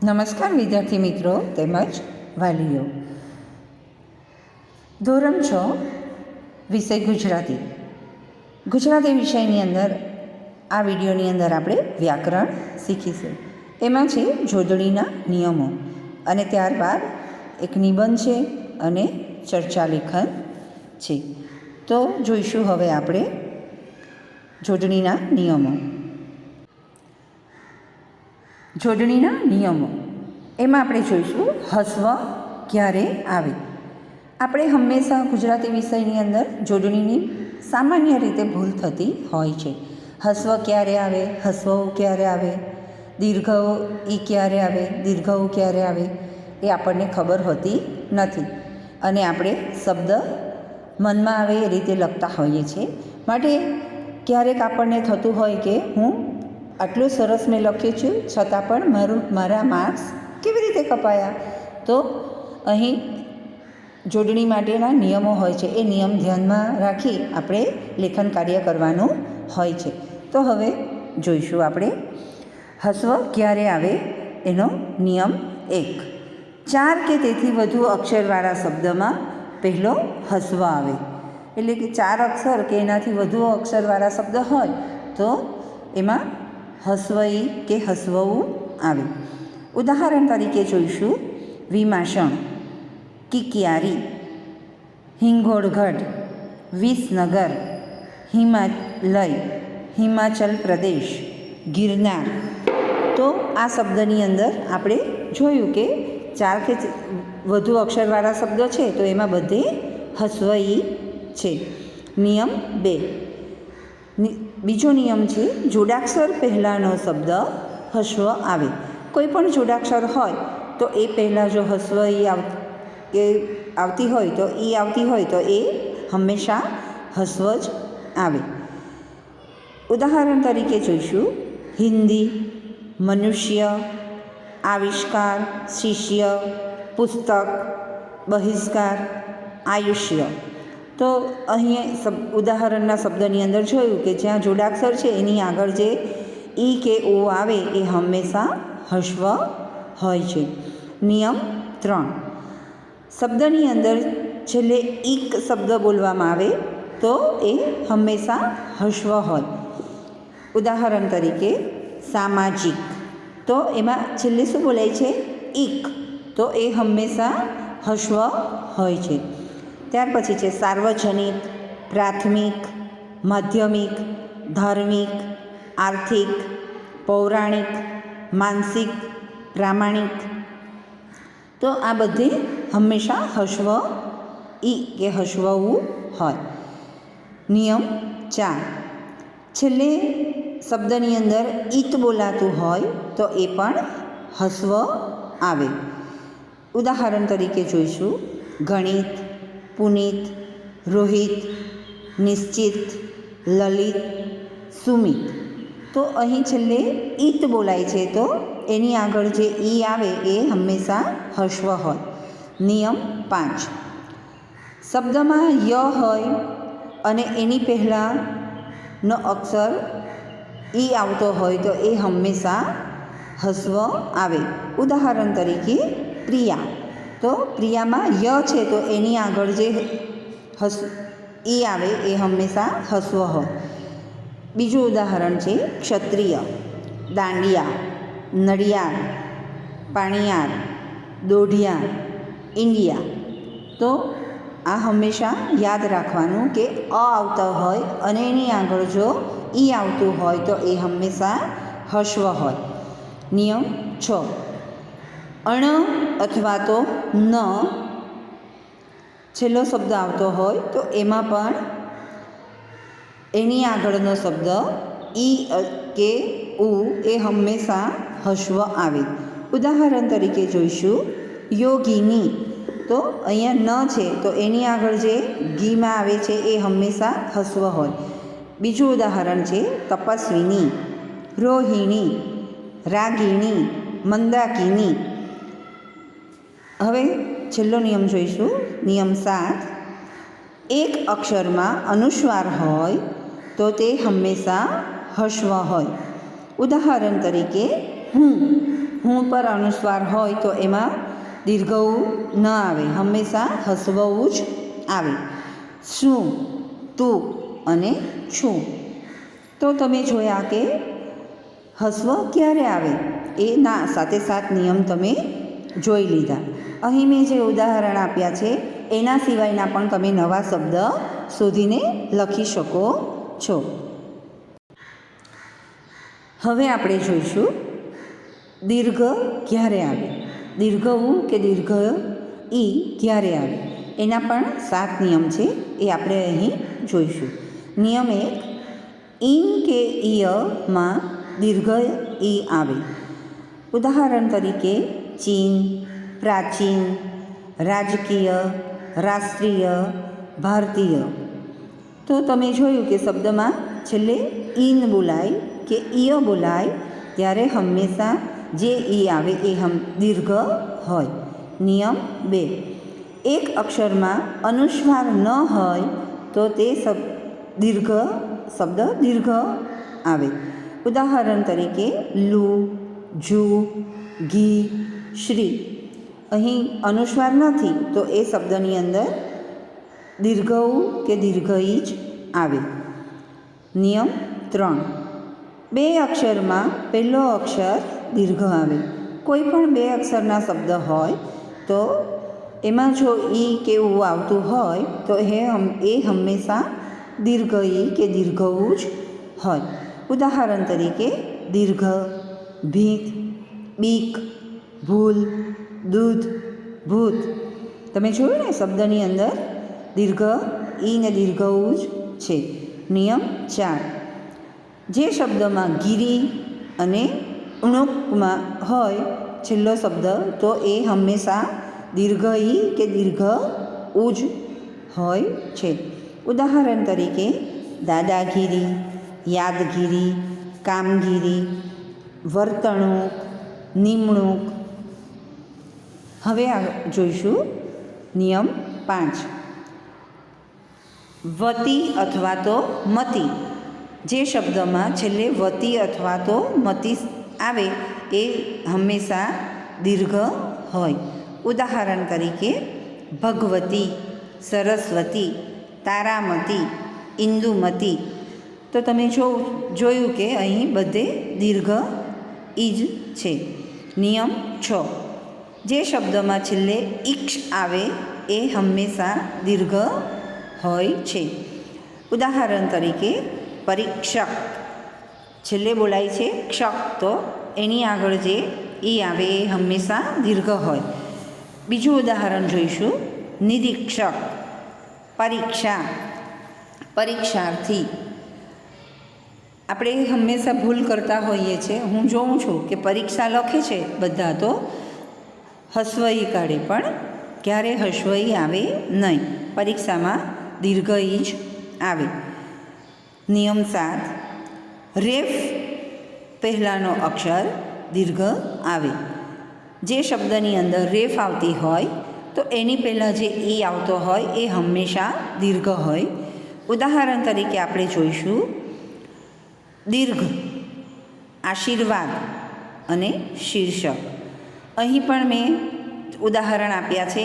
નમસ્કાર વિદ્યાર્થી મિત્રો તેમજ વાલીઓ. ધોરણ 6 વિષય ગુજરાતી. ગુજરાતી વિષયની અંદર આ વિડીયોની અંદર આપણે વ્યાકરણ શીખીશું. એમાં છે જોડણીના નિયમો અને ત્યારબાદ એક નિબંધ છે અને ચર્ચા લેખન છે. તો જોઈશું હવે આપણે જોડણીના નિયમો. જોડણીના નિયમો એમાં આપણે જોઈશું હસ્વ ક્યારે આવે. આપણે હંમેશા ગુજરાતી વિષયની અંદર જોડણીની સામાન્ય રીતે ભૂલ થતી હોય છે. હસ્વ ક્યારે આવે, હસ્વ ક્યારે આવે, દીર્ઘ ઈ ક્યારે આવે, દીર્ઘ ક્યારે આવે એ આપણને ખબર હોતી નથી અને આપણે શબ્દ મનમાં આવે એ રીતે લખતા હોઈએ છીએ. માટે ક્યારેક આપણને થતું હોય કે હું આટલું સરસ મેં લખ્યું છું છતાં પણ મારા માર્ક્સ કેવી રીતે કપાયા. તો અહીં જોડણી માટેના નિયમો હોય છે, એ નિયમ ધ્યાનમાં રાખી આપણે લેખન કાર્ય કરવાનું હોય છે. તો હવે જોઈશું આપણે હસ્વ ક્યારે આવે એનો નિયમ 1. 4 કે તેથી વધુ અક્ષરવાળા શબ્દમાં પહેલો હસ્વ આવે. એટલે કે 4 અક્ષર કે એનાથી વધુ અક્ષરવાળા શબ્દ હોય તો એમાં હસ્વઈ કે હસ્વવું આવે. ઉદાહરણ તરીકે જોઈશું વિમાસણ, કિકિયારી, હિંગોળગઢ, વિસનગર, હિમાલય, હિમાચલ પ્રદેશ, ગિરનાર. તો આ શબ્દની અંદર આપણે જોયું કે 4 કે વધુ અક્ષરવાળા શબ્દો છે તો એમાં બધે હસ્વઈ છે. નિયમ 2. બીજો નિયમ છે જોડાક્ષર પહેલાંનો શબ્દ હસ્વ આવે. કોઈ પણ જોડાક્ષર હોય તો એ પહેલાં જો હસ્વ ઈ આવતી હોય તો ઈ આવતી હોય તો એ હંમેશા હસ્વ જ આવે. ઉદાહરણ તરીકે જોઈશું હિન્દી, મનુષ્ય, આવિષ્કાર, શિષ્ય, પુસ્તક, બહિષ્કાર, આયુષ્ય. તો અહીં ઉદાહરણના શબ્દની અંદર જોયું કે જ્યાં જોડાક્ષર છે એની આગળ જે ઈ કે ઓ આવે એ હંમેશા હસ્વ હોય છે. નિયમ 3. શબ્દની અંદર છેલ્લે ઈક શબ્દ બોલવામાં આવે તો એ હંમેશા હસ્વ હોય. ઉદાહરણ તરીકે સામાજિક, તો એમાં છેલ્લે શું બોલાય છે? ઈક. તો એ હંમેશા હસ્વ હોય છે. ત્યાર પછી છે સાર્વજનિક, પ્રાથમિક, માધ્યમિક, ધાર્મિક, આર્થિક, પૌરાણિક, માનસિક, પ્રામાણિક. તો આ બધી હંમેશા હસ્વ ઈ કે હસ્વવું હોય. નિયમ 4. છેલ્લે શબ્દની અંદર ઈત બોલાતું હોય તો એ પણ હસ્વ આવે. ઉદાહરણ તરીકે જોઈશું ગણિત, પુનિત, રોહિત, નિશ્ચિત, લલિત, સુમિત. તો અહીં છેલ્લે ઈત બોલાય છે તો એની આગળ જે ઈ આવે એ હંમેશા હસ્વ હોય. નિયમ 5. શબ્દમાં ય હોય અને એની પહેલાંનો અક્ષર ઈ આવતો હોય તો એ હંમેશા હસ્વ આવે. ઉદાહરણ તરીકે પ્રિયા, તો પ્રિયામાં ય છે તો એની આગળ જે ઈ આવે એ હંમેશા હસ્વ હોય. બીજું ઉદાહરણ છે ક્ષત્રિય, દાંડિયા, નડિયાદ, પાણિયાર, દોઢિયા, ઇન્ડિયા. તો આ હંમેશા યાદ રાખવાનું કે અ આવતા હોય અને એની આગળ જો ઈ આવતું હોય તો એ હંમેશા હસ્વ હોય. નિયમ 6. અણ અથવા તો ન છેલ્લો શબ્દ આવતો હોય તો એમાં પણ એની આગળનો શબ્દ ઈ કે ઉ એ હંમેશા હસ્વ આવે. ઉદાહરણ તરીકે જોઈશું યોગીની, તો અહીંયા ન છે તો એની આગળ જે ગીમાં આવે છે એ હંમેશા હસ્વ હોય. બીજું ઉદાહરણ છે તપસ્વીની, રોહિણી, રાગિણી, મંદાકિની. હવે છેલ્લો નિયમ જોઈશું નિયમ 7. એક અક્ષરમાં અનુસ્વાર હોય તો તે હંમેશા હસ્વ હોય. ઉદાહરણ તરીકે હું, હું પર અનુસ્વાર હોય તો એમાં દીર્ઘવું ન આવે, હંમેશા હસવવું જ આવે. શું, તું અને છું. તો તમે જોયા કે હસવ ક્યારે આવે એના સાથે સાત નિયમ તમે જોઈ લીધા. અહીં મેં જે ઉદાહરણ આપ્યા છે એના સિવાયના પણ તમે નવા શબ્દ શોધીને લખી શકો છો. હવે આપણે જોઈશું દીર્ઘ ક્યારે આવે. દીર્ઘ ઉ કે દીર્ઘ ઈ ક્યારે આવે એના પણ 7 નિયમ છે, એ આપણે અહીં જોઈશું. નિયમ 1, ઈં કે ઈયમાં દીર્ઘ ઈ આવે. ઉદાહરણ તરીકે ચીન, પ્રાચીન, રાજકીય, રાષ્ટ્રીય, ભારતીય. તો તમે જોયું કે શબ્દમાં છેલ્લે ઈન બોલાય કે ઈય બોલાય ત્યારે હંમેશા જે ઈ આવે એ દીર્ઘ હોય. નિયમ 2, એક અક્ષરમાં અનુસ્વાર ન હોય તો તે શબ્દ દીર્ઘ આવે. ઉદાહરણ તરીકે લૂ, જૂ, ઘી, શ્રી. અહીં અનુસ્વાર નથી તો એ શબ્દની અંદર દીર્ઘ ઉ કે દીર્ઘ ઈ જ આવે. નિયમ 3, 2 અક્ષરમાં પહેલો અક્ષર દીર્ઘ આવે. કોઈ પણ 2 અક્ષરના શબ્દ હોય તો એમાં જો ઈ કે ઉ આવતું હોય તો એ હંમેશા દીર્ઘ ઈ કે દીર્ઘ ઉ જ હોય. ઉદાહરણ તરીકે દીર્ઘ, ભીત, બીક, ભૂલ, દૂધ, ભૂત. તમે જોયું ને શબ્દની અંદર દીર્ઘ ઈ ને દીર્ઘ ઉ જ છે. નિયમ 4, જે શબ્દમાં ગીરી અને ઉણુકમાં હોય છેલ્લો શબ્દ તો એ હંમેશા દીર્ઘ ઈ કે દીર્ઘ ઉ જ હોય છે. ઉદાહરણ તરીકે દાદાગીરી, યાદગીરી, કામગીરી, વર્તણૂક, નિમણૂક. હવે જોઈશું નિયમ 5, વતી અથવા તો મતી. જે શબ્દમાં છેલ્લે વતી અથવા તો મતી આવે એ હંમેશા દીર્ઘ હોય. ઉદાહરણ તરીકે ભગવતી, સરસ્વતી, તારામતી, ઇન્દુમતી. તો તમે જોયું કે અહીં બધે દીર્ઘ ઈ જ છે. નિયમ 6, જે શબ્દમાં છેલ્લે ઈક્ષ આવે એ હંમેશા દીર્ઘ હોય છે. ઉદાહરણ તરીકે પરીક્ષક, છેલ્લે બોલાય છે ક્ષક તો એની આગળ જે ઈ આવે એ હંમેશા દીર્ઘ હોય. બીજું ઉદાહરણ જોઈશું નિરીક્ષક, પરીક્ષા, પરીક્ષાર્થી. આપણે હંમેશા ભૂલ કરતા હોઈએ છીએ. હું જોઉં છું કે પરીક્ષા લખે છે બધા તો હસ્વઈ કાઢે, પણ ક્યારે હસ્વઈ આવે નહીં. પરીક્ષામાં દીર્ઘ ઈ જ આવે. નિયમ 7, રેફ પહેલાંનો અક્ષર દીર્ઘ આવે. જે શબ્દની અંદર રેફ આવતી હોય તો એની પહેલાં જે ઈ આવતો હોય એ હંમેશા દીર્ઘ હોય. ઉદાહરણ તરીકે આપણે જોઈશું દીર્ઘ, આશીર્વાદ અને શીર્ષક. અહીં પણ મેં ઉદાહરણ આપ્યા છે.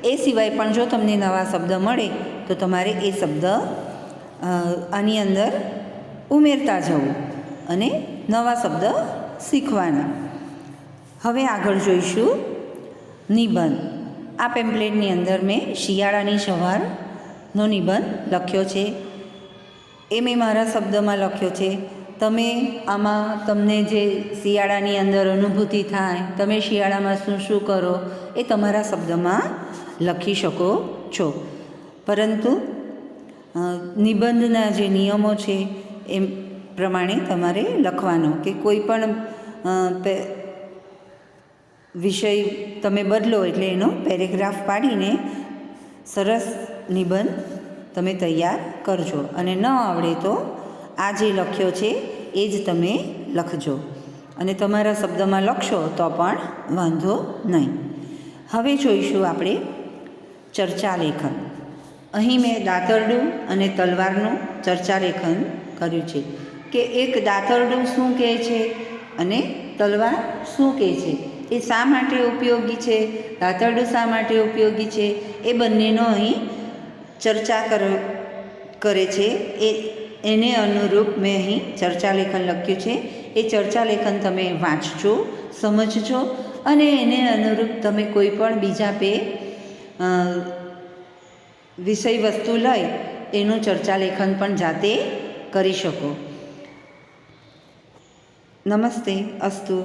એ સિવાય પણ જો તમને નવા શબ્દ મળે તો તમારે એ શબ્દ આની અંદર ઉમેરતા જવું અને નવા શબ્દ શીખવાના. હવે આગળ જોઈશું નિબંધ. આ પેમ્પલેટની અંદર મેં શિયાળાની સવારનો નિબંધ લખ્યો છે. એ મેં મારા શબ્દમાં લખ્યો છે. તમે આમાં તમને જે શિયાળાની અંદર અનુભૂતિ થાય, તમે શિયાળામાં શું શું કરો એ તમારા શબ્દમાં લખી શકો છો. પરંતુ નિબંધના જે નિયમો છે એ પ્રમાણે તમારે લખવાનો કે કોઈ પણ વિષય તમે બદલો એટલે એનો પેરેગ્રાફ પાડીને સરસ નિબંધ તમે તૈયાર કરજો. અને ન આવડે તો આ જે લખ્યો છે એ જ તમે લખજો અને તમારા શબ્દમાં લખશો તો પણ વાંધો નહીં. હવે જોઈશું આપણે ચર્ચા લેખન. અહીં મેં દાતરડું અને તલવારનું ચર્ચા લેખન કર્યું છે કે એક દાતરડું શું કહે છે અને તલવાર શું કહે છે એ શા માટે ઉપયોગી છે, દાંતરડું શા માટે ઉપયોગી છે, એ બંનેનો અહીં ચર્ચા કરે છે. એને અનુરૂપ મેં અહીં ચર્ચા લેખન લખ્યું છે. એ ચર્ચા લેખન તમે વાંચજો, સમજજો અને એને અનુરૂપ તમે કોઈ પણ બીજા વિષય વસ્તુ લઈ એનું ચર્ચા લેખન પણ જાતે કરી શકો. નમસ્તે, અસ્તુ.